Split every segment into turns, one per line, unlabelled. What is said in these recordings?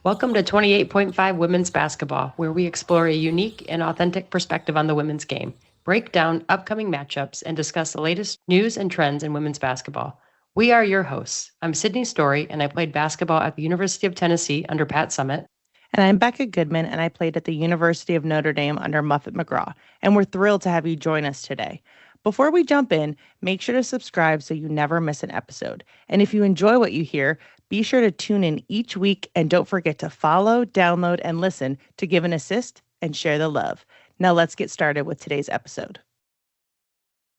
Welcome to 28.5 Women's Basketball, where we explore a unique and authentic perspective on the women's game, break down upcoming matchups, and discuss the latest news and trends in women's basketball. We are your hosts. I'm Sydney Story, and I played basketball at the University of Tennessee under Pat Summitt.
And I'm Becca Goodman, and I played at the University of Notre Dame under Muffet McGraw. And we're thrilled to have you join us today. Before we jump in, make sure to subscribe so you never miss an episode. And if you enjoy what you hear, be sure to tune in each week and don't forget to follow, download, and listen to give an assist and share the love. Now let's get started with today's episode.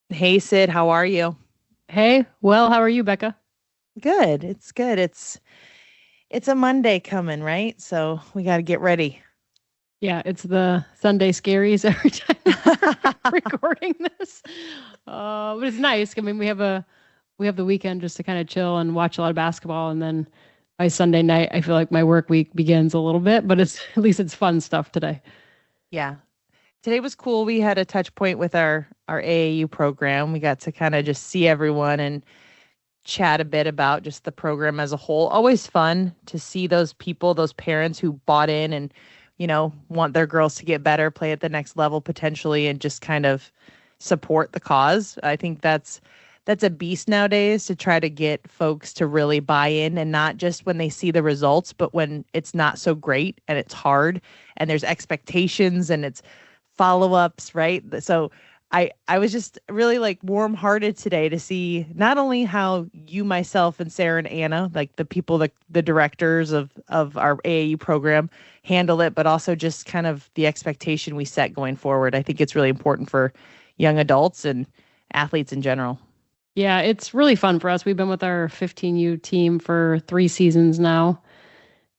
Hey, Sid, how are you?
Hey, well, how are you, Becca?
Good. It's good. It's a Monday coming, right? So we got to get ready.
Yeah, it's the Sunday scaries every time we're recording this. But it's nice. I mean, we have the weekend just to kind of chill and watch a lot of basketball, and then by Sunday night, I feel like my work week begins a little bit. But at least it's fun stuff today.
Yeah, today was cool. We had a touch point with our AAU program. We got to kind of just see everyone and chat a bit about just the program as a whole. Always fun to see those people, those parents who bought in and, you know, want their girls to get better, play at the next level potentially, and just kind of support the cause. I think that's a beast nowadays, to try to get folks to really buy in, and not just when they see the results, but when it's not so great and it's hard and there's expectations and it's follow-ups, right? So I was just really like warm-hearted today to see not only how you, myself, and Sarah and Anna, like the people, the directors of our AAU program, handle it, but also just kind of the expectation we set going forward. I think it's really important for young adults and athletes in general.
Yeah, it's really fun for us. We've been with our 15U team for 3 seasons now,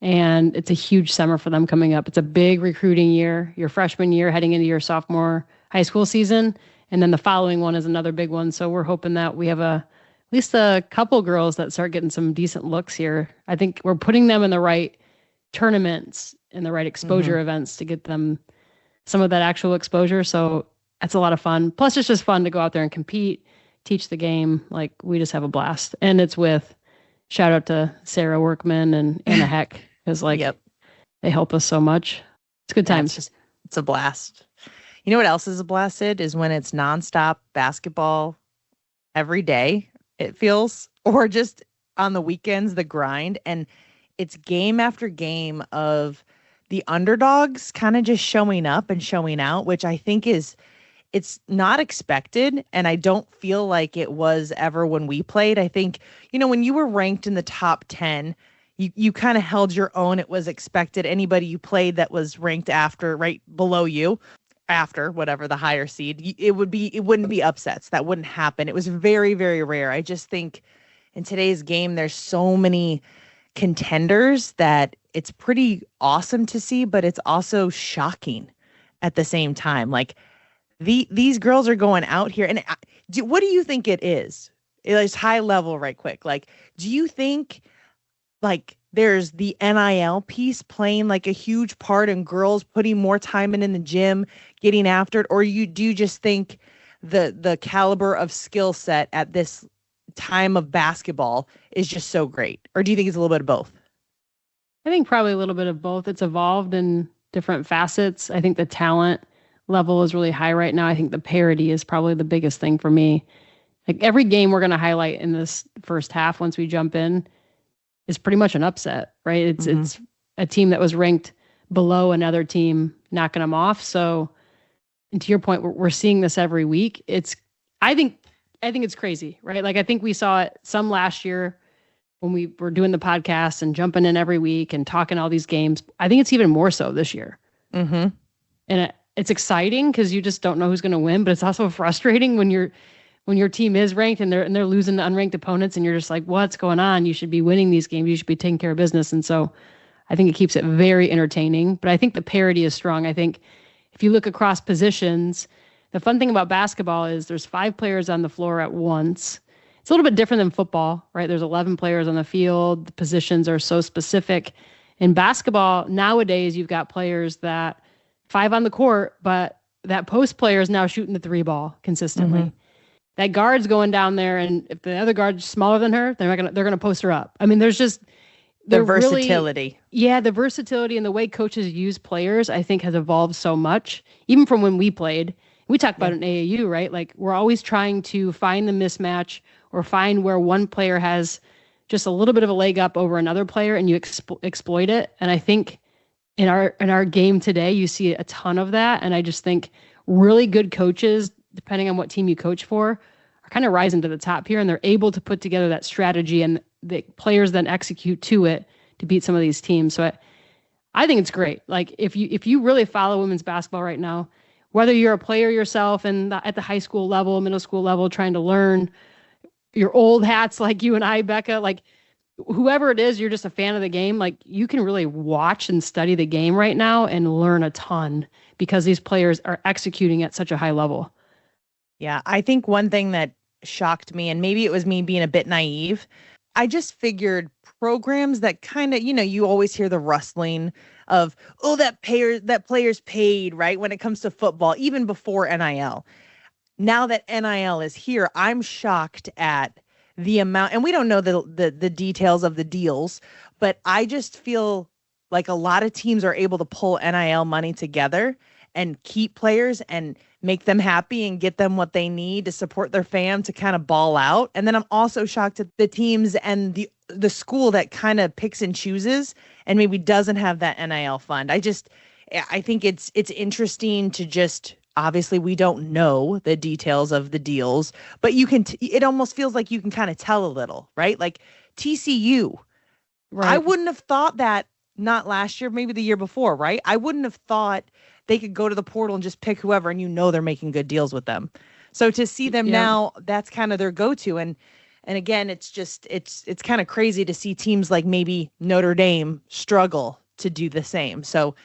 and it's a huge summer for them coming up. It's a big recruiting year, your freshman year heading into your sophomore high school season, and then the following one is another big one. So we're hoping that we have at least a couple girls that start getting some decent looks here. I think we're putting them in the right tournaments and the right exposure events to get them some of that actual exposure. So that's a lot of fun. Plus, it's just fun to go out there and compete, teach the game. Like, we just have a blast. And it's with, shout out to Sarah Workman and Anna Heck, because they help us so much. It's good times.
Yeah, it's a blast. You know what else is a blast, Sid, is when it's nonstop basketball every day, it feels, or just on the weekends, the grind. And it's game after game of the underdogs kind of just showing up and showing out, which I think it's not expected. And I don't feel like it was ever when we played. I think, you know, when you were ranked in the top 10, you kind of held your own. It was expected. Anybody you played that was ranked right below you, after whatever the higher seed, it wouldn't be upsets. That wouldn't happen. It was very, very rare. I just think in today's game, there's so many contenders that it's pretty awesome to see, but it's also shocking at the same time. Like, these girls are going out here, and what do you think it is? It's high level, right quick. Like, do you think like there's the NIL piece playing like a huge part in girls putting more time in the gym, getting after it? Or do you just think the caliber of skill set at this time of basketball is just so great? Or do you think it's a little bit of both?
I think probably a little bit of both. It's evolved in different facets. I think the talent level is really high right now. I think the parity is probably the biggest thing for me. Like, every game we're going to highlight in this first half, once we jump in, is pretty much an upset, right? It's a team that was ranked below another team knocking them off. So, and to your point, we're seeing this every week. I think it's crazy, right? Like, I think we saw it some last year when we were doing the podcast and jumping in every week and talking all these games. I think it's even more so this year. And it's exciting because you just don't know who's going to win, but it's also frustrating when your team is ranked and they're losing to unranked opponents, and you're just like, what's going on? You should be winning these games. You should be taking care of business. And so I think it keeps it very entertaining, but I think the parity is strong. I think if you look across positions, the fun thing about basketball is there's 5 players on the floor at once. It's a little bit different than football, right? There's 11 players on the field. The positions are so specific. In basketball, nowadays, you've got players that 5 on the court, but that post player is now shooting the 3 ball consistently. That guard's going down there, and if the other guard's smaller than her, they're gonna post her up. I mean, there's just
The
they're really,
versatility.
yeah, the versatility and the way coaches use players, I think, has evolved so much, even from when we played. We talk about
Yeah.
it in AAU, right? Like we're always trying to find the mismatch or find where one player has just a little bit of a leg up over another player, and you exploit it. And I think in our game today, you see a ton of that. And I just think really good coaches, depending on what team you coach for, are kind of rising to the top here, and they're able to put together that strategy, and the players then execute to it to beat some of these teams. So I think it's great. Like if you really follow women's basketball right now, whether you're a player yourself and at the high school level, middle school level, trying to learn your old hats like you and I, Becca, like whoever it is, you're just a fan of the game. Like you can really watch and study the game right now and learn a ton because these players are executing at such a high level.
Yeah, I think one thing that shocked me, and maybe it was me being a bit naive, I just figured programs that kind of, you always hear the rustling of, oh, that player's paid, right? When it comes to football, even before NIL. Now that NIL is here, I'm shocked at the amount, and we don't know the details of the deals, but I just feel like a lot of teams are able to pull NIL money together and keep players and make them happy and get them what they need to support their fam to kind of ball out. And then I'm also shocked at the teams and the school that kind of picks and chooses and maybe doesn't have that NIL fund. I think it's interesting to just, obviously we don't know the details of the deals, but it almost feels like you can kind of tell a little, right? Like TCU,
Right.
I wouldn't have thought that, not last year, maybe the year before, right? I wouldn't have thought they could go to the portal and just pick whoever, and they're making good deals with them. So to see them now, that's kind of their go-to. And again, it's kind of crazy to see teams like maybe Notre Dame struggle to do the same. So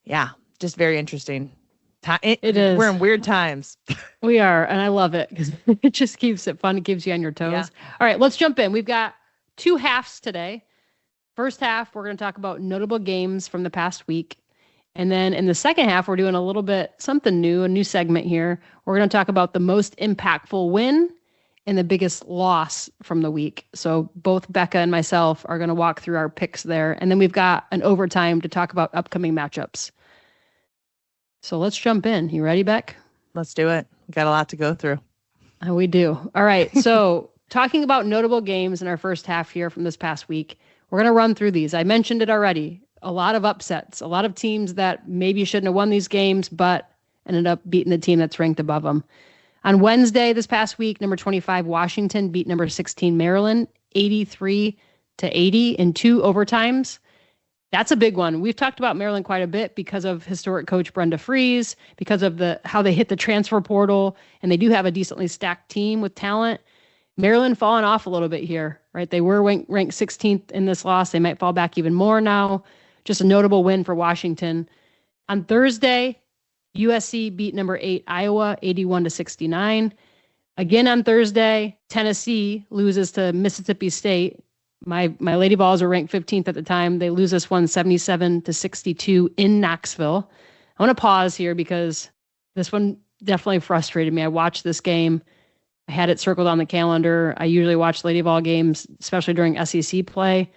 yeah, just very interesting.
It is.
We're in weird times.
We are, and I love it because it just keeps it fun. It keeps you on your toes.
Yeah.
All right, let's jump in. We've got two halves today. First half, we're going to talk about notable games from the past week. And then in the second half, we're doing a little bit something new, a new segment here. We're going to talk about the most impactful win and the biggest loss from the week. So both Becca and myself are going to walk through our picks there. And then we've got an overtime to talk about upcoming matchups. So let's jump in. You ready, Beck?
Let's do it. Got a lot to go through.
We do. All right. So talking about notable games in our first half here from this past week, we're going to run through these. I mentioned it already. A lot of upsets, a lot of teams that maybe shouldn't have won these games, but ended up beating the team that's ranked above them. On Wednesday this past week, number 25 Washington beat number 16 Maryland 83-80 in 2 overtimes. That's a big one. We've talked about Maryland quite a bit because of historic coach Brenda Freeze, because of how they hit the transfer portal, and they do have a decently stacked team with talent. Maryland falling off a little bit here, right? They were ranked 16th in this loss. They might fall back even more now. Just a notable win for Washington. On Thursday, USC beat number 8 Iowa 81-69. Again on Thursday, Tennessee loses to Mississippi State. My Lady Vols were ranked 15th at the time. They lose this one 77-62 in Knoxville. I want to pause here because this one definitely frustrated me. I watched this game. I had it circled on the calendar. I usually watch Lady Vol games, especially during SEC play.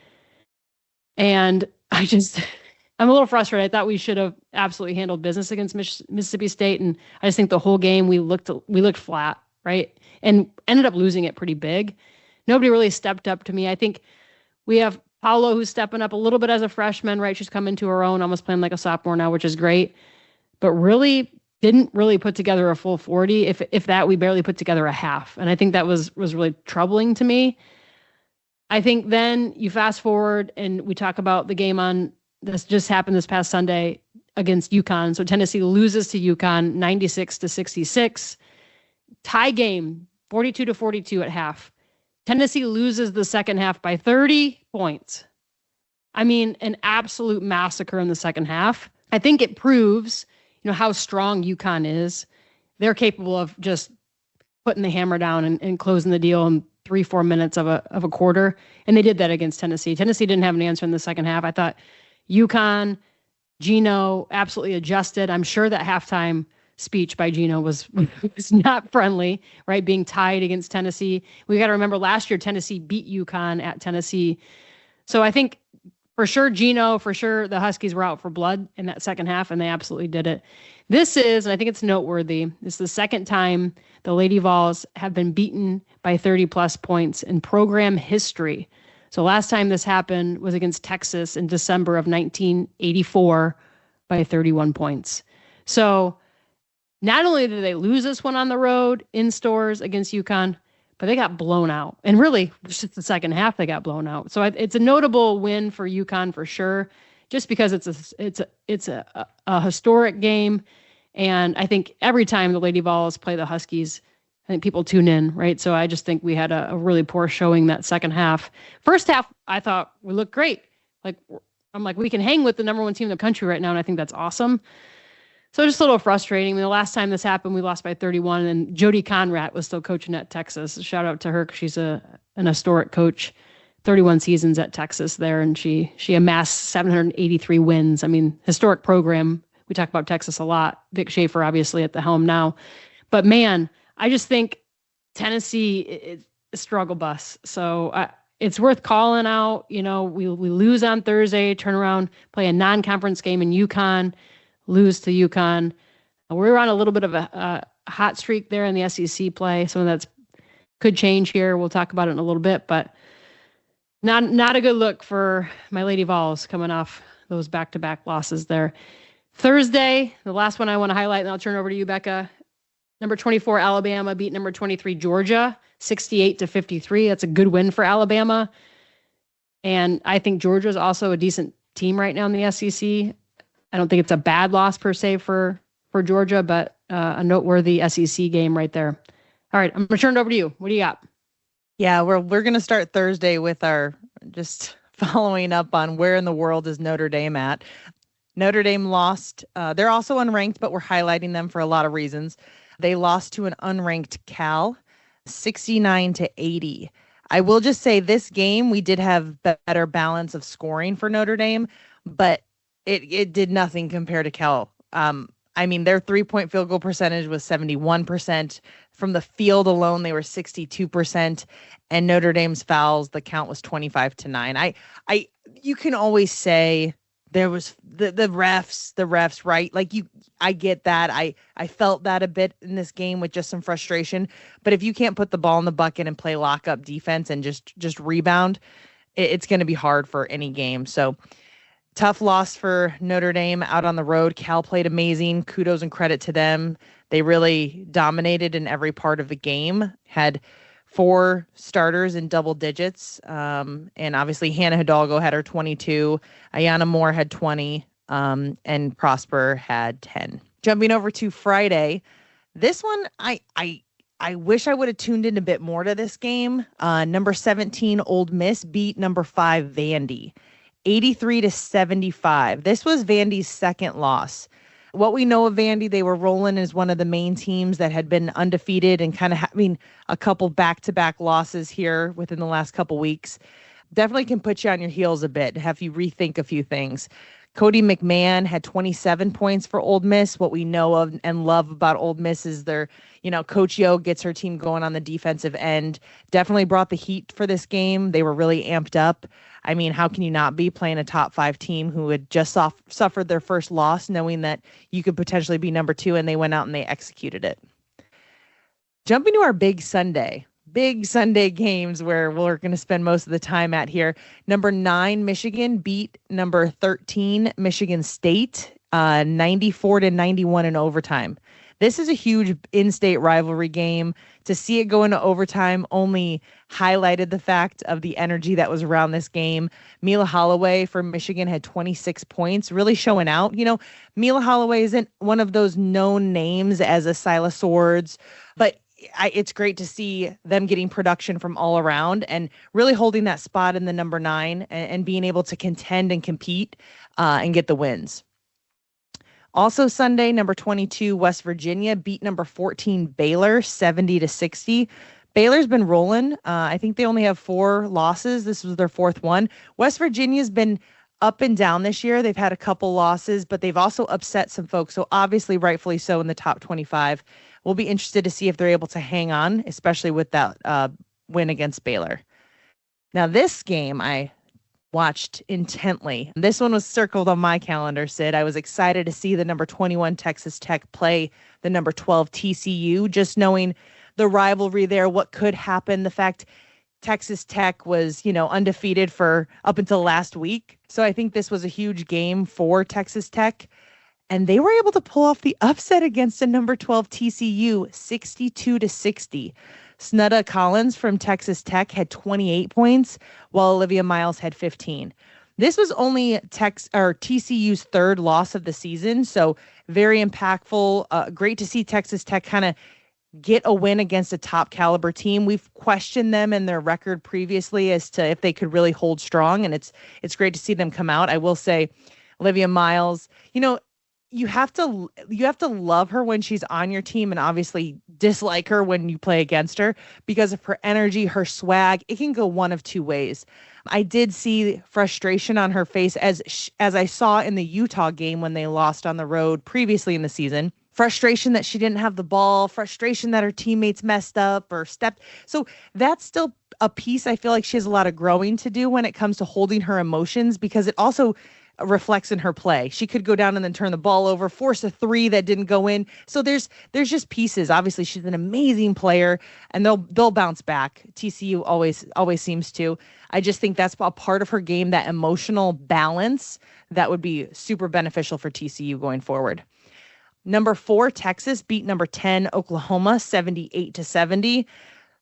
And I'm a little frustrated. I thought we should have absolutely handled business against Mississippi State. And I just think the whole game we looked flat, right? And ended up losing it pretty big. Nobody really stepped up to me. I think we have Paolo who's stepping up a little bit as a freshman, right? She's come into her own, almost playing like a sophomore now, which is great. But really didn't really put together a full 40. If that, we barely put together a half. And I think that was really troubling to me. I think then you fast forward and we talk about the game on this just happened this past Sunday against UConn. So Tennessee loses to UConn 96-66. Tie game 42-42 at half. Tennessee loses the second half by 30 points. I mean, an absolute massacre in the second half. I think it proves, how strong UConn is. They're capable of just putting the hammer down and closing the deal in 3-4 minutes of a quarter. And they did that against Tennessee. Tennessee didn't have an answer in the second half. I thought UConn, Gino absolutely adjusted. I'm sure that halftime speech by Gino was not friendly, right? Being tied against Tennessee. We got to remember last year, Tennessee beat UConn at Tennessee. So I think For sure, Gino, for sure, the Huskies were out for blood in that second half, and they absolutely did it. This is, and I think it's noteworthy, this is the second time the Lady Vols have been beaten by 30-plus points in program history. So last time this happened was against Texas in December of 1984 by 31 points. So not only did they lose this one on the road in stores against UConn, but they got blown out. And really, just the second half, they got blown out. So it's a notable win for UConn for sure, just because it's a historic game. And I think every time the Lady Vols play the Huskies, I think people tune in, right? So I just think we had a really poor showing that second half. First half, I thought we looked great. I'm like, we can hang with the number one team in the country right now, and I think that's awesome. So just a little frustrating. I mean, the last time this happened, we lost by 31, and Jody Conrad was still coaching at Texas. Shout out to her because she's an historic coach, 31 seasons at Texas there, and she amassed 783 wins. I mean, historic program. We talk about Texas a lot. Vic Schaefer, obviously, at the helm now. But, man, I just think Tennessee is a struggle bus. So it's worth calling out. You know, we lose on Thursday, turn around, play a non-conference game in UConn, lose to UConn. We're on a little bit of a hot streak there in the SEC play. Some of that could change here. We'll talk about it in a little bit, but not a good look for my Lady Vols coming off those back-to-back losses there. Thursday, the last one I want to highlight, and I'll turn it over to you, Becca. Number 24, Alabama beat number 23, Georgia, 68-53. That's a good win for Alabama. And I think Georgia is also a decent team right now in the SEC. I don't think it's a bad loss per se for Georgia, but a noteworthy SEC game right there. All right, I'm going to turn it over to you. What do you got?
Yeah, we're going to start Thursday with our just following up on where in the world is Notre Dame at. Notre Dame lost. They're also unranked, but we're highlighting them for a lot of reasons. They lost to an unranked Cal, 69-80. I will just say this game, we did have better balance of scoring for Notre Dame, but it did nothing compared to Cal. I mean, their 3-point field goal percentage was 71%. From the field alone, they were 62%. And Notre Dame's fouls, the count was 25-9. You can always say there was the refs, right? Like I get that. I felt that a bit in this game with just some frustration. But if you can't put the ball in the bucket and play lockup defense and just rebound, it's going to be hard for any game. So tough loss for Notre Dame out on the road. Cal played amazing. Kudos and credit to them. They really dominated in every part of the game. Had 4 starters in double digits. And obviously Hannah Hidalgo had her 22. Ayanna Moore had 20. And Prosper had 10. Jumping over to Friday. This one, I wish I would have tuned in a bit more to this game. Number 17, Ole Miss beat number 5, Vandy. 83-75. This was Vandy's second loss. What we know of Vandy, they were rolling as one of the main teams that had been undefeated and kind of having a couple back-to-back losses here within the last couple weeks. Definitely can put you on your heels a bit, have you rethink a few things. Cody McMahon had 27 points for Ole Miss. What we know of and love about Ole Miss is their, Coach Yo gets her team going on the defensive end. Definitely brought the heat for this game. They were really amped up. I mean, how can you not be playing a top 5 team who had just suffered their first loss, knowing that you could potentially be number 2, and they went out and they executed it. Jumping to our big Sunday games where we're going to spend most of the time at here. Number 9, Michigan beat number 13, Michigan State, 94-91 in overtime. This is a huge in-state rivalry game. To see it go into overtime only highlighted the fact of the energy that was around this game. Mila Holloway for Michigan had 26 points, really showing out. Mila Holloway isn't one of those known names as a Silas Swords, but it's great to see them getting production from all around and really holding that spot in the number 9 and being able to contend and compete and get the wins. Also Sunday, number 22, West Virginia beat number 14, Baylor, 70-60. Baylor's been rolling. I think they only have 4 losses. This was their 4th one. West Virginia's been up and down this year. They've had a couple losses, but they've also upset some folks. So obviously, rightfully so, in the top 25. We'll be interested to see if they're able to hang on, especially with that win against Baylor. Now, this game I watched intently. This one was circled on my calendar, Sid. I was excited to see the number 21 Texas Tech play the number 12 TCU, just knowing the rivalry there, what could happen, the fact Texas Tech was, undefeated for up until last week. So I think this was a huge game for Texas Tech. And they were able to pull off the upset against a number 12 TCU, 62-60. Snudda Collins from Texas Tech had 28 points, while Olivia Miles had 15. This was only TCU's third loss of the season, so very impactful. Great to see Texas Tech kind of get a win against a top caliber team. We've questioned them and their record previously as to if they could really hold strong, and it's great to see them come out. I will say, Olivia Miles, you have to love her when she's on your team and obviously dislike her when you play against her because of her energy, her swag. It can go one of two ways. I did see frustration on her face as I saw in the Utah game when they lost on the road previously in the season. Frustration that she didn't have the ball, frustration that her teammates messed up or stepped. So that's still a piece I feel like she has a lot of growing to do when it comes to holding her emotions, because it also reflects in her play. She could go down and then turn the ball over, force a three that didn't go in. So there's just pieces. Obviously, she's an amazing player, and they'll bounce back. TCU always seems to. I just think that's a part of her game, that emotional balance that would be super beneficial for TCU going forward. Number 4, Texas beat number 10, Oklahoma, 78-70.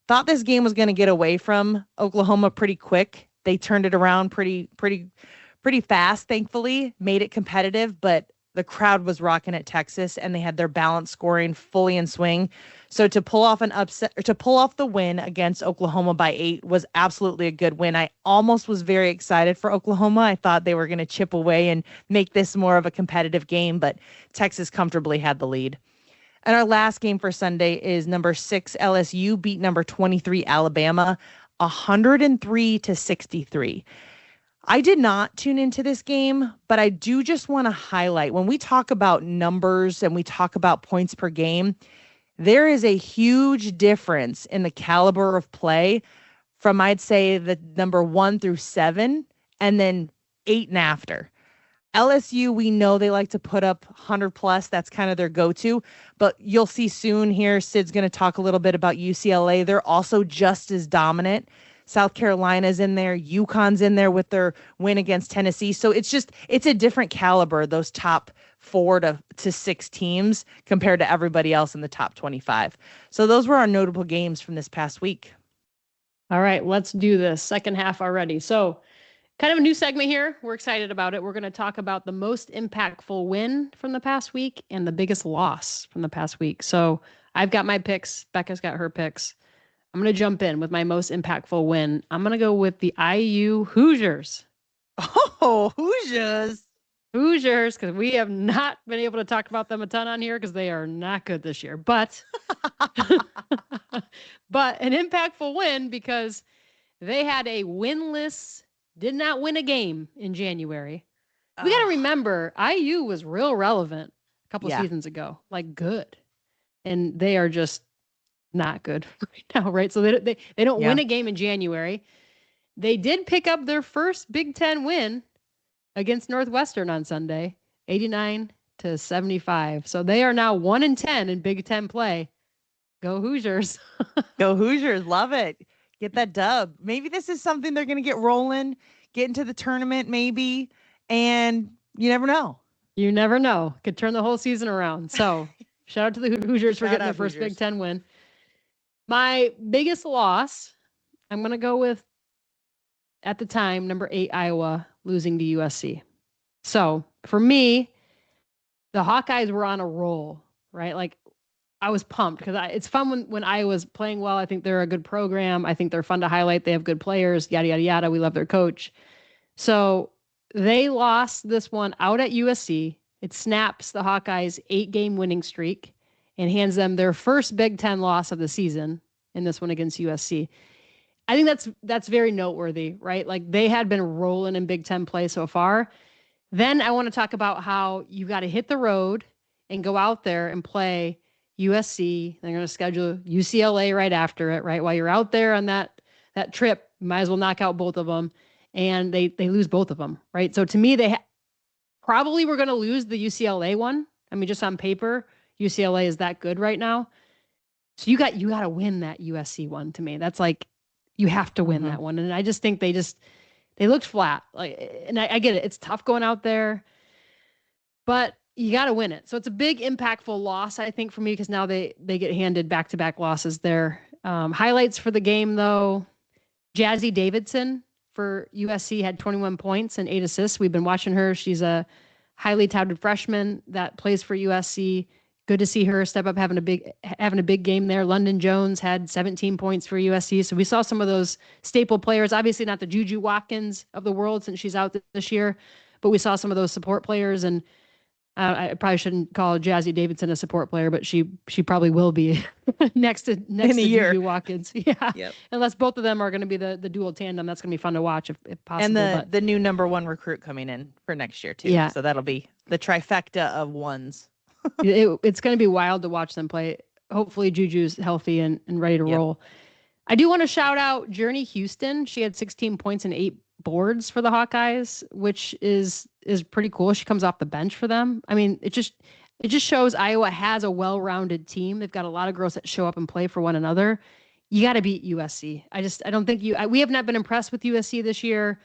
Thought this game was going to get away from Oklahoma pretty quick. They turned it around pretty fast, thankfully, made it competitive, but the crowd was rocking at Texas and they had their balance scoring fully in swing. So to pull off the win against Oklahoma by 8 was absolutely a good win. I almost was very excited for Oklahoma. I thought they were going to chip away and make this more of a competitive game, but Texas comfortably had the lead. And our last game for Sunday is number 6 LSU beat number 23 Alabama, 103-63. I did not tune into this game, but I do just want to highlight, when we talk about numbers and we talk about points per game, there is a huge difference in the caliber of play from, I'd say, the number 1 through 7 and then 8 and after. LSU, we know they like to put up 100 plus. That's kind of their go-to. But you'll see soon here, Sid's going to talk a little bit about UCLA. They're also just as dominant. South Carolina's in there. UConn's in there with their win against Tennessee. So it's a different caliber, those top 4 to 6 teams compared to everybody else in the top 25. So those were our notable games from this past week.
All right, let's do this. Second half already. So kind of a new segment here. We're excited about it. We're going to talk about the most impactful win from the past week and the biggest loss from the past week. So I've got my picks. Becca's got her picks. I'm going to jump in with my most impactful win. I'm going to go with the IU Hoosiers.
Oh, Hoosiers.
Hoosiers, because we have not been able to talk about them a ton on here because they are not good this year. But, but an impactful win because they had a winless, did not win a game in January. We got to remember, IU was real relevant a couple seasons ago, like good. And they are just not good right now, right? So they don't win a game in January. They did pick up their first Big Ten win against Northwestern on Sunday, 89-75. So they are now 1-10 in Big Ten play. Go Hoosiers.
Go Hoosiers. Love it. Get that dub. Maybe this is something they're going to get rolling, get into the tournament maybe, and you never know.
You never know. Could turn the whole season around. So shout out to the Hoosiers for getting their first Big Ten win. My biggest loss, I'm going to go with, at the time, number 8 Iowa losing to USC. So for me, the Hawkeyes were on a roll, right? Like I was pumped because it's fun when Iowa's playing well. I think they're a good program. I think they're fun to highlight. They have good players, yada, yada, yada. We love their coach. So they lost this one out at USC. It snaps the Hawkeyes' 8-game winning streak and hands them their first Big Ten loss of the season in this one against USC. I think that's very noteworthy, right? Like they had been rolling in Big Ten play so far. Then I want to talk about how you got to hit the road and go out there and play USC. They're going to schedule UCLA right after it, right? While you're out there on that trip, you might as well knock out both of them. and they lose both of them, right? So to me, they probably were going to lose the UCLA one. I mean, just on paper, UCLA is that good right now. So you got to win that USC one. To me, that's like you have to win that one. And I just think they looked flat. Like, and I get it. It's tough going out there, but you got to win it. So it's a big impactful loss, I think, for me, because now they get handed back-to-back losses there. Highlights for the game, though, Jazzy Davidson for USC had 21 points and 8 assists. We've been watching her. She's a highly touted freshman that plays for USC. Good to see her step up, having a big game there. London Jones had 17 points for USC. So we saw some of those staple players. Obviously not the Juju Watkins of the world since she's out this year, but we saw some of those support players. And I probably shouldn't call Jazzy Davidson a support player, but she probably will be next to Juju Watkins. Yeah. Yep. Unless both of them are going to be the dual tandem. That's going to be fun to watch if possible.
And the new number one recruit coming in for next year too. Yeah. So that'll be the trifecta of ones.
It's going to be wild to watch them play. Hopefully Juju's healthy and ready to roll. I do want to shout out Journey Houston. She had 16 points and 8 boards for the Hawkeyes, which is pretty cool. She comes off the bench for them. I mean, it just shows Iowa has a well-rounded team. They've got a lot of girls that show up and play for one another. You got to beat USC. I don't think we have not been impressed with USC this year.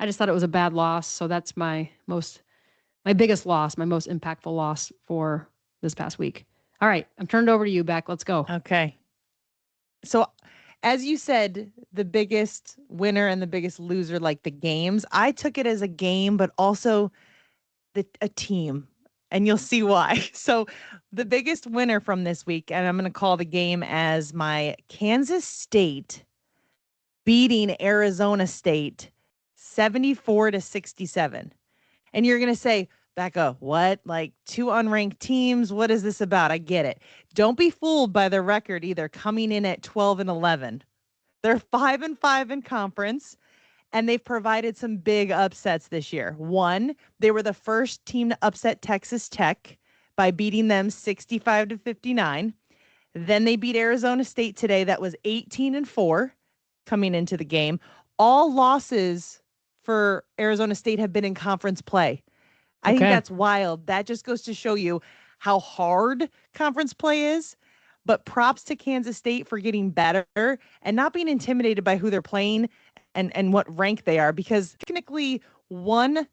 I just thought it was a bad loss. So that's my biggest loss, my most impactful loss for this past week. All right, I'm turned over to you, Beck. Let's go.
Okay. So as you said, the biggest winner and the biggest loser, like the games, I took it as a game, but also a team. And you'll see why. So the biggest winner from this week, and I'm going to call the game as my Kansas State beating Arizona State 74-67. And you're going to say, Becca, what? Like 2 unranked teams? What is this about? I get it. Don't be fooled by their record either, coming in at 12-11. They're 5-5 in conference, and they've provided some big upsets this year. One, they were the first team to upset Texas Tech by beating them 65-59. Then they beat Arizona State today. That was 18-4 coming into the game. All losses for Arizona State have been in conference play. I think that's wild. That just goes to show you how hard conference play is. But props to Kansas State for getting better and not being intimidated by who they're playing and what rank they are, because technically one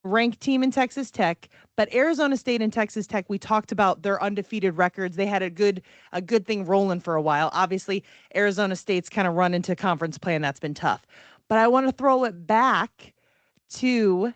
ranked team in Texas Tech, but Arizona State and Texas Tech, we talked about their undefeated records. They had a good thing rolling for a while. Obviously, Arizona State's kind of run into conference play, and that's been tough. But I want to throw it back to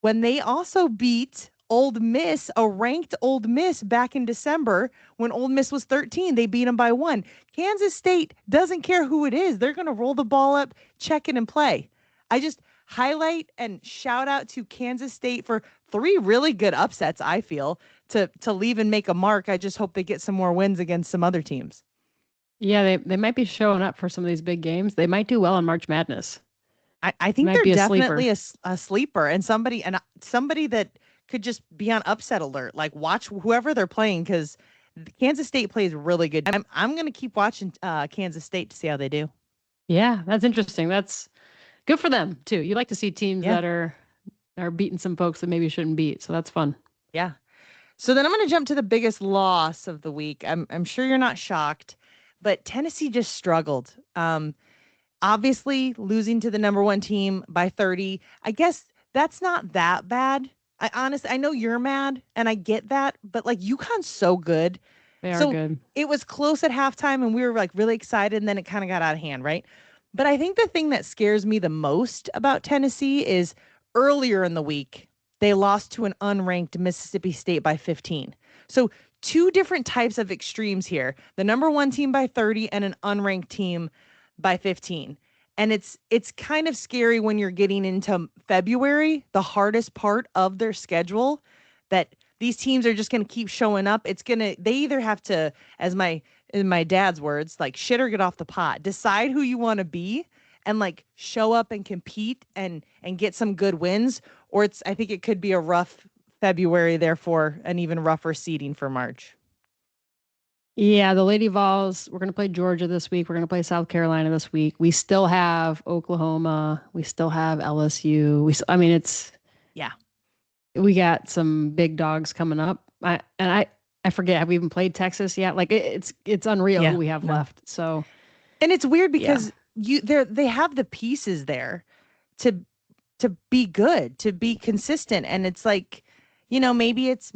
when they also beat Ole Miss, a ranked Ole Miss back in December when Ole Miss was 13. They beat them by 1. Kansas State doesn't care who it is. They're going to roll the ball up, check it, and play. I just highlight and shout out to Kansas State for 3 really good upsets, I feel, to leave and make a mark. I just hope they get some more wins against some other teams.
Yeah, they might be showing up for some of these big games. They might do well in March Madness.
I think they're definitely a sleeper and somebody that could just be on upset alert. Like, watch whoever they're playing, because Kansas State plays really good. I'm going to keep watching Kansas State to see how they do.
Yeah, that's interesting. That's good for them too. You like to see teams that are beating some folks that maybe shouldn't beat. So that's fun.
Yeah. So then I'm going to jump to the biggest loss of the week. I'm sure you're not shocked, but Tennessee just struggled. Obviously losing to the number 1 team by 30. I guess that's not that bad. I know you're mad and I get that, but like UConn's so good.
They are good.
It was close at halftime and we were like really excited, and then it kind of got out of hand, right? But I think the thing that scares me the most about Tennessee is earlier in the week, they lost to an unranked Mississippi State by 15. So 2 different types of extremes here. The number 1 team by 30 and an unranked team by 15. And it's kind of scary when you're getting into February, the hardest part of their schedule, that these teams are just going to keep showing up. They either have to, in my dad's words, like shit or get off the pot, decide who you want to be and like show up and compete and get some good wins. Or I think it could be a rough February, therefore an even rougher seeding for March.
Yeah, the Lady Vols, we're going to play Georgia this week. We're going to play South Carolina this week. We still have Oklahoma. We still have LSU. I mean,
Yeah.
we got some big dogs coming up. I forget, have we even played Texas yet? Like it's unreal
Yeah,
who we have
no.
left. So,
And it's weird
Yeah.
because they have the pieces there to be good, to be consistent. And it's like, maybe it's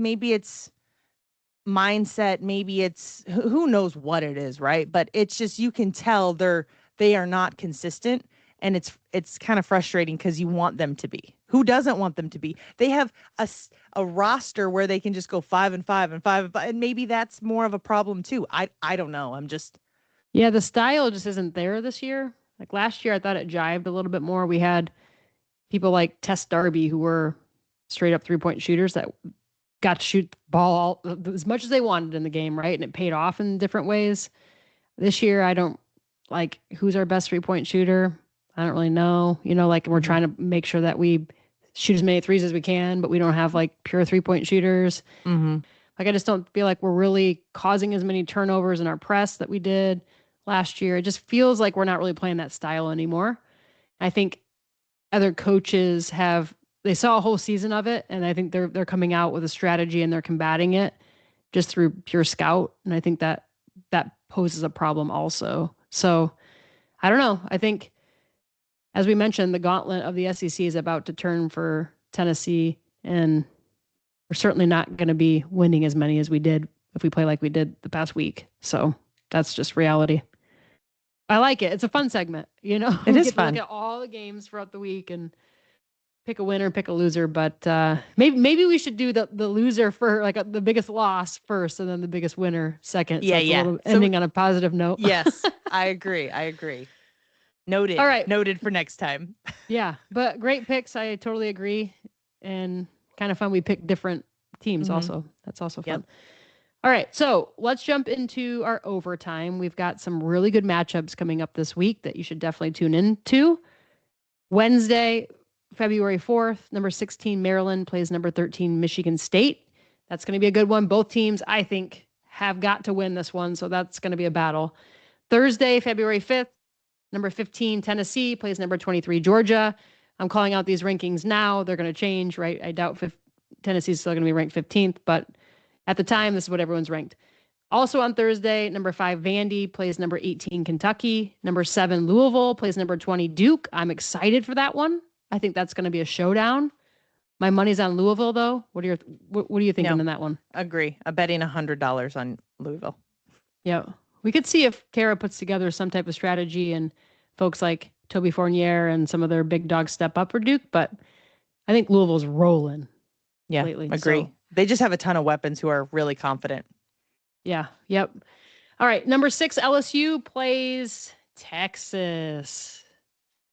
mindset, maybe it's who knows what it is, right? But it's just you can tell they are not consistent, and it's kind of frustrating because you want them to be. Who doesn't want them to be? They have a roster where they can just go 5-5 and 5-5, and maybe that's more of a problem too. I don't know. I'm just
yeah, the style just isn't there this year. Like last year, I thought it jived a little bit more. We had people like Tess Darby who were straight up 3-point shooters that got to shoot the ball as much as they wanted in the game, right? And it paid off in different ways. This year, I don't like who's our best 3-point shooter. I don't really know. Like we're trying to make sure that we shoot as many threes as we can, but we don't have like pure 3-point shooters. Like I just don't feel like we're really causing as many turnovers in our press that we did last year. It just feels like we're not really playing that style anymore. I think other coaches they saw a whole season of it, and I think they're coming out with a strategy and they're combating it just through pure scout. And I think that poses a problem also. So I don't know. I think, as we mentioned, the gauntlet of the SEC is about to turn for Tennessee, and we're certainly not going to be winning as many as we did if we play like we did the past week. So that's just reality. I like it. It's a fun segment.
It
We
is
get to
fun.
look at all the games throughout the week and pick a winner, pick a loser. But maybe we should do the loser for like the biggest loss first, and then the biggest winner second.
Yeah,
so it's
yeah.
A little
So-
ending on a positive note.
Yes, I agree. Noted.
All right.
Noted for next time.
Yeah, but great picks. I totally agree, and kind of fun. We picked different teams also. That's also fun.
Yep.
All right, so let's jump into our overtime. We've got some really good matchups coming up this week that you should definitely tune in to. Wednesday, February 4th, number 16 Maryland plays number 13 Michigan State. That's going to be a good one. Both teams, I think, have got to win this one, so that's going to be a battle. Thursday, February 5th, number 15 Tennessee plays number 23 Georgia. I'm calling out these rankings now. They're going to change, right? I doubt Tennessee's still going to be ranked 15th, but at the time, this is what everyone's ranked. Also on Thursday, number 5 Vandy plays number 18 Kentucky. Number 7 Louisville plays number 20 Duke. I'm excited for that one. I think that's going to be a showdown. My money's on Louisville, though. What are you thinking in that one?
Agree. I'm betting $100 on Louisville.
Yeah. We could see if Kara puts together some type of strategy and folks like Toby Fournier and some of their big dogs step up for Duke, but I think Louisville's rolling lately.
Agree.
So,
they just have a ton of weapons who are really confident.
yeah. Yep. All right. Number 6 LSU plays Texas.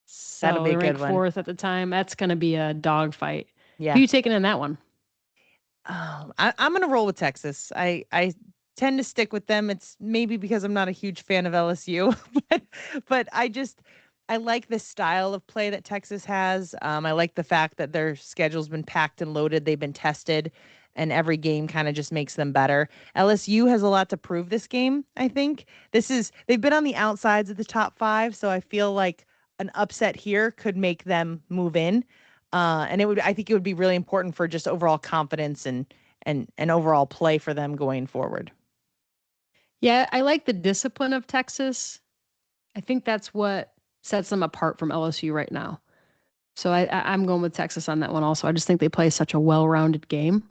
So
That'll be a good one.
4th at the time. That's going to be a dogfight.
Yeah.
Who are you taking in that one?
I'm going to roll with Texas. I tend to stick with them. It's maybe because I'm not a huge fan of LSU, but I like the style of play that Texas has. I like the fact that their schedule's been packed and loaded. They've been tested, and every game kind of just makes them better. LSU has a lot to prove this game, I think. They've been on the outsides of the top 5, so I feel like an upset here could make them move in. And I think it would be really important for just overall confidence and overall play for them going forward.
Yeah, I like the discipline of Texas. I think that's what sets them apart from LSU right now. So I'm going with Texas on that one also. I just think they play such a well-rounded game.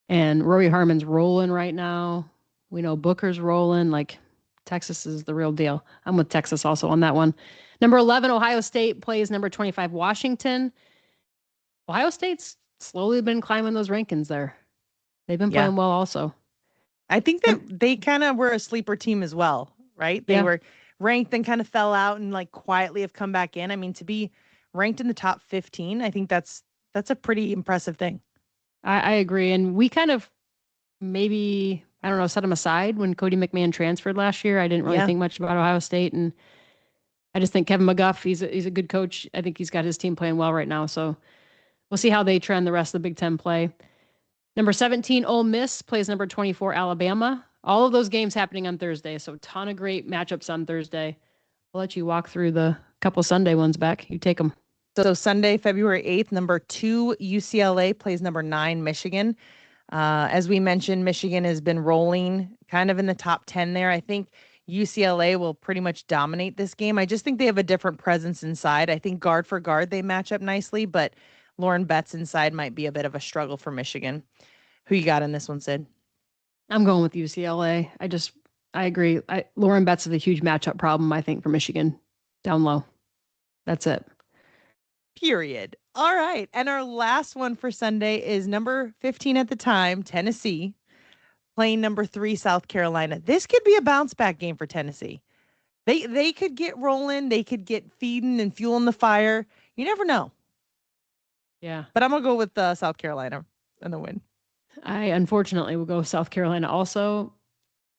And Rory Harmon's rolling right now. We know Booker's rolling. Like, Texas is the real deal. I'm with Texas also on that one. Number 11, Ohio State plays number 25, Washington. Ohio State's slowly been climbing those rankings there. They've been playing well also.
I think that they kind of were a sleeper team as well, right? They were ranked and kind of fell out and like quietly have come back in. I mean, to be ranked in the top 15, I think that's a pretty impressive thing.
I agree. And we kind of maybe, I don't know, set them aside when Cody McMahon transferred last year. I didn't really think much about Ohio State. And I just think Kevin McGuff, he's a good coach. I think he's got his team playing well right now. So we'll see how they trend the rest of the Big Ten play. Number 17, Ole Miss plays number 24, Alabama. all of those games happening on Thursday. So a ton of great matchups on Thursday. I'll let you walk through the couple Sunday ones back. You take them.
So Sunday, February 8th, number 2 UCLA plays number 9 Michigan. As we mentioned, Michigan has been rolling kind of in the top 10 there. I think UCLA will pretty much dominate this game. I just think they have a different presence inside. I think guard for guard they match up nicely, but Lauren Betts inside might be a bit of a struggle for Michigan. Who you got in this one, Sid?
I'm going with UCLA. I agree. Lauren Betts is a huge matchup problem, I think, for Michigan down low. That's it.
Period. All right. And our last one for Sunday is number 15 at the time, Tennessee, playing number 3, South Carolina. This could be a bounce back game for Tennessee. They could get rolling. They could get feeding and fueling the fire. You never know.
Yeah.
But I'm going to go with South Carolina and the win.
I unfortunately will go South Carolina also,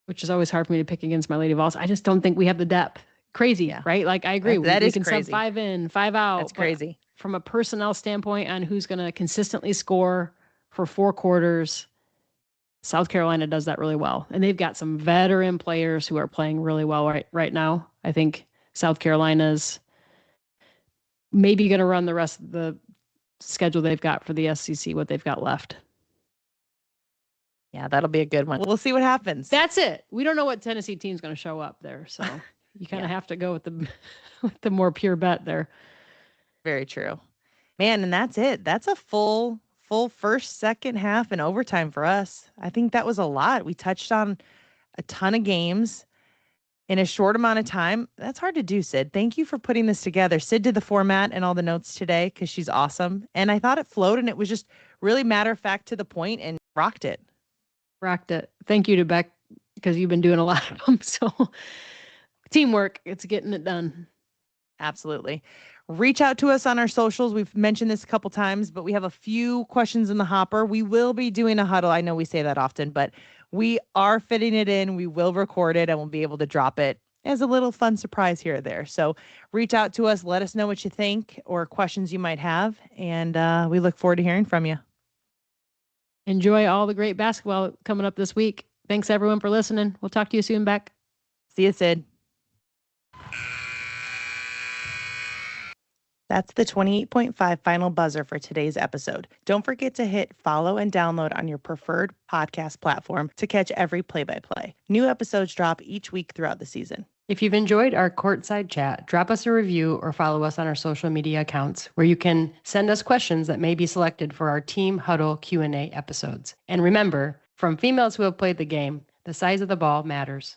which is always hard for me to pick against my Lady Vols. I just don't think we have the depth. Crazy, right? Like, I agree.
That
we
is
can
crazy.
sub 5 in, 5 out.
That's crazy.
From a personnel standpoint on who's going to consistently score for 4 quarters, South Carolina does that really well. And they've got some veteran players who are playing really well right now. I think South Carolina's maybe going to run the rest of the schedule they've got for the SEC, what they've got left.
Yeah, that'll be a good one. We'll see what happens.
That's it. We don't know what Tennessee team's going to show up there. So you kind of have to go with the more pure bet there.
Very true. Man, and that's it. That's a full first, second half, and overtime for us. I think that was a lot. We touched on a ton of games in a short amount of time. That's hard to do, Sid. Thank you for putting this together. Sid did the format and all the notes today because she's awesome. And I thought it flowed, and it was just really matter of fact to the point and rocked it.
Rocked it. Thank you to Beck because you've been doing a lot of them. So teamwork, it's getting it done.
Absolutely. Reach out to us on our socials. We've mentioned this a couple times, but we have a few questions in the hopper. We will be doing a huddle. I know we say that often, but we are fitting it in. We will record it and we'll be able to drop it as a little fun surprise here or there. So reach out to us. Let us know what you think or questions you might have. And we look forward to hearing from you.
Enjoy all the great basketball coming up this week. Thanks, everyone, for listening. We'll talk to you soon, Beck.
See you, Sid. That's the 28.5 final buzzer for today's episode. Don't forget to hit follow and download on your preferred podcast platform to catch every play-by-play. New episodes drop each week throughout the season.
If you've enjoyed our courtside chat, drop us a review or follow us on our social media accounts where you can send us questions that may be selected for our Team Huddle Q&A episodes. And remember, from females who have played the game, the size of the ball matters.